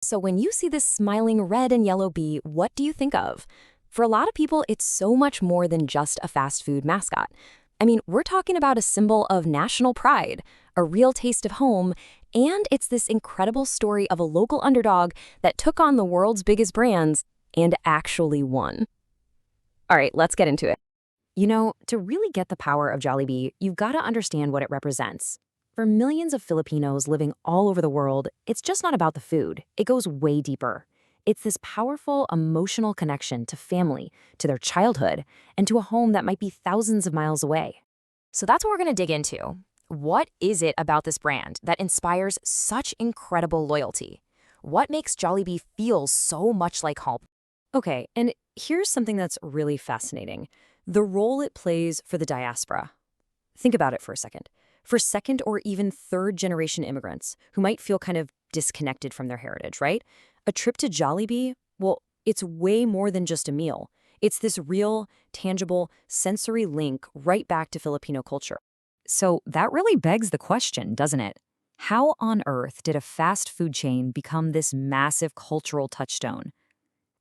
So when you see this smiling red and yellow bee, what do you think of? For a lot of people, it's so much more than just a fast food mascot. I mean, we're talking about a symbol of national pride, a real taste of home, and it's this incredible story of a local underdog that took on the world's biggest brands and actually won. All right, let's get into it. To really get the power of Jollibee, you've got to understand what it represents. For millions of Filipinos living all over the world, it's just not about the food. It goes way deeper. It's this powerful emotional connection to family, to their childhood, and to a home that might be thousands of miles away. So that's what we're going to dig into. What is it about this brand that inspires such incredible loyalty? What makes Jollibee feel so much like home? Okay, and here's something that's really fascinating. The role it plays for the diaspora. Think about it for a second. For second or even third generation immigrants who might feel kind of disconnected from their heritage, right? A trip to Jollibee, well, it's way more than just a meal. It's this real, tangible, sensory link right back to Filipino culture. So that really begs the question, doesn't it? How on earth did a fast food chain become this massive cultural touchstone?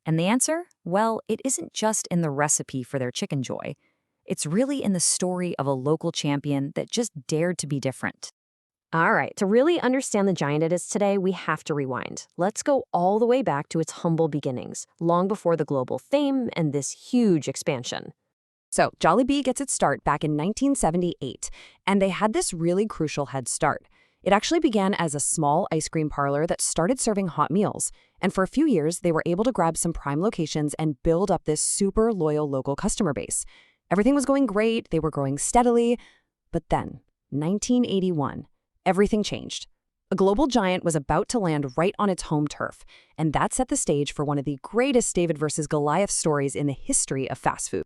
And the answer? Well, it isn't just in the recipe for their chicken joy. It's really in the story of a local champion that just dared to be different. All right, to really understand the giant it is today, we have to rewind. Let's go all the way back to its humble beginnings, long before the global fame and this huge expansion. So, Jollibee gets its start back in 1978, and they had this really crucial head start. It actually began as a small ice cream parlor that started serving hot meals, and for a few years, they were able to grab some prime locations and build up this super loyal local customer base. Everything was going great, they were growing steadily, but then, 1981, everything changed. A global giant was about to land right on its home turf, and that set the stage for one of the greatest David versus Goliath stories in the history of fast food.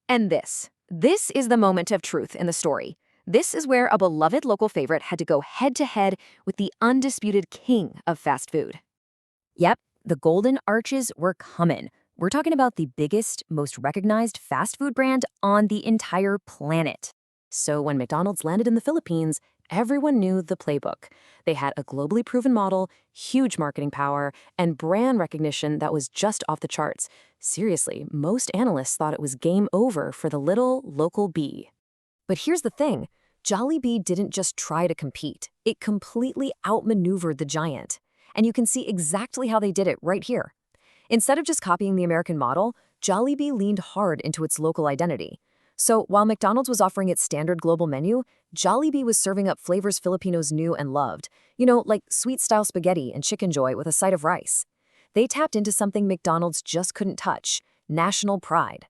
And this is the moment of truth in the story. This is where a beloved local favorite had to go head-to-head with the undisputed king of fast food. Yep, the Golden Arches were coming. We're talking about the biggest, most recognized fast food brand on the entire planet. So when McDonald's landed in the Philippines, everyone knew the playbook. They had a globally proven model, huge marketing power, and brand recognition that was just off the charts. Seriously, most analysts thought it was game over for the little local bee. But here's the thing. Jollibee didn't just try to compete. It completely outmaneuvered the giant. And you can see exactly how they did it right here. Instead of just copying the American model, Jollibee leaned hard into its local identity. So while McDonald's was offering its standard global menu, Jollibee was serving up flavors Filipinos knew and loved. Like sweet-style spaghetti and chicken joy with a side of rice. They tapped into something McDonald's just couldn't touch, national pride.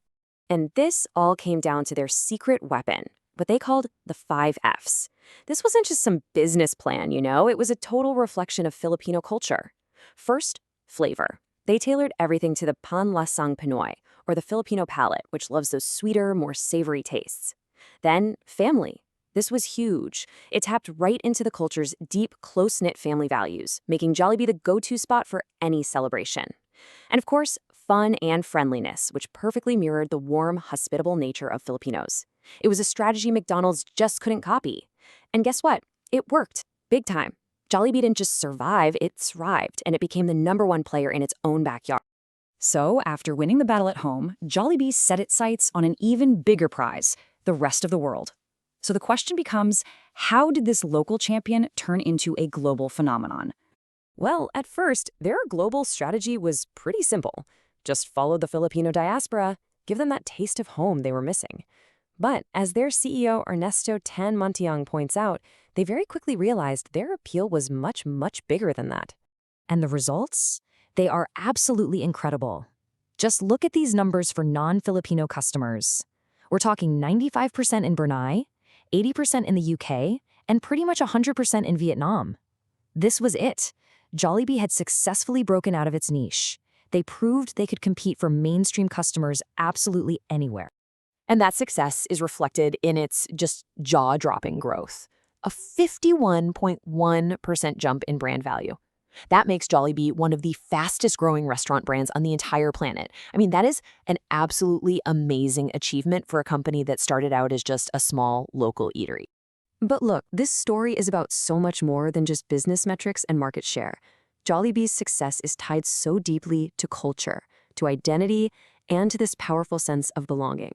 And this all came down to their secret weapon, what they called the 5 Fs. This wasn't just some business plan, it was a total reflection of Filipino culture. First, flavor. They tailored everything to the panlasang Pinoy, or the Filipino palate, which loves those sweeter, more savory tastes. Then, family. This was huge. It tapped right into the culture's deep, close-knit family values, making Jollibee the go-to spot for any celebration. And of course, fun and friendliness, which perfectly mirrored the warm, hospitable nature of Filipinos. It was a strategy McDonald's just couldn't copy. And guess what? It worked. Big time. Jollibee didn't just survive, it thrived, and it became the #1 player in its own backyard. So, after winning the battle at home, Jollibee set its sights on an even bigger prize, the rest of the world. So the question becomes, how did this local champion turn into a global phenomenon? Well, at first, their global strategy was pretty simple. Just follow the Filipino diaspora, give them that taste of home they were missing. But as their CEO Ernesto Tan Mantiang points out, they very quickly realized their appeal was much, much bigger than that. And the results? They are absolutely incredible. Just look at these numbers for non-Filipino customers. We're talking 95% in Brunei, 80% in the UK, and pretty much 100% in Vietnam. This was it. Jollibee had successfully broken out of its niche. They proved they could compete for mainstream customers absolutely anywhere. And that success is reflected in its just jaw-dropping growth. A 51.1% jump in brand value. That makes Jollibee one of the fastest-growing restaurant brands on the entire planet. I mean, that is an absolutely amazing achievement for a company that started out as just a small local eatery. But look, this story is about so much more than just business metrics and market share. Jollibee's success is tied so deeply to culture, to identity, and to this powerful sense of belonging.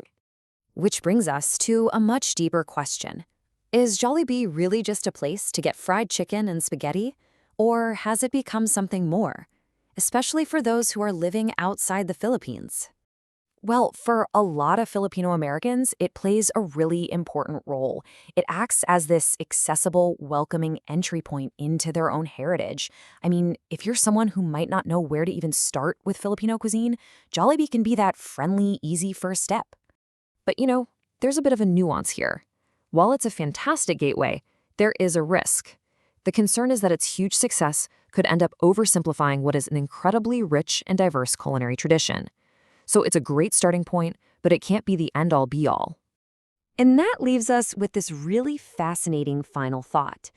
Which brings us to a much deeper question. Is Jollibee really just a place to get fried chicken and spaghetti? Or has it become something more? Especially for those who are living outside the Philippines. Well, for a lot of Filipino Americans, it plays a really important role. It acts as this accessible, welcoming entry point into their own heritage. I mean, if you're someone who might not know where to even start with Filipino cuisine, Jollibee can be that friendly, easy first step. But there's a bit of a nuance here. While it's a fantastic gateway, there is a risk. The concern is that its huge success could end up oversimplifying what is an incredibly rich and diverse culinary tradition. So it's a great starting point, but it can't be the end-all be-all. And that leaves us with this really fascinating final thought.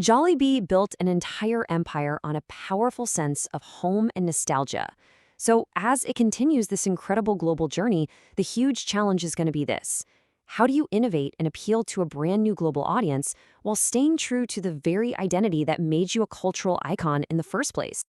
Jollibee built an entire empire on a powerful sense of home and nostalgia. So as it continues this incredible global journey, the huge challenge is going to be this. How do you innovate and appeal to a brand new global audience while staying true to the very identity that made you a cultural icon in the first place?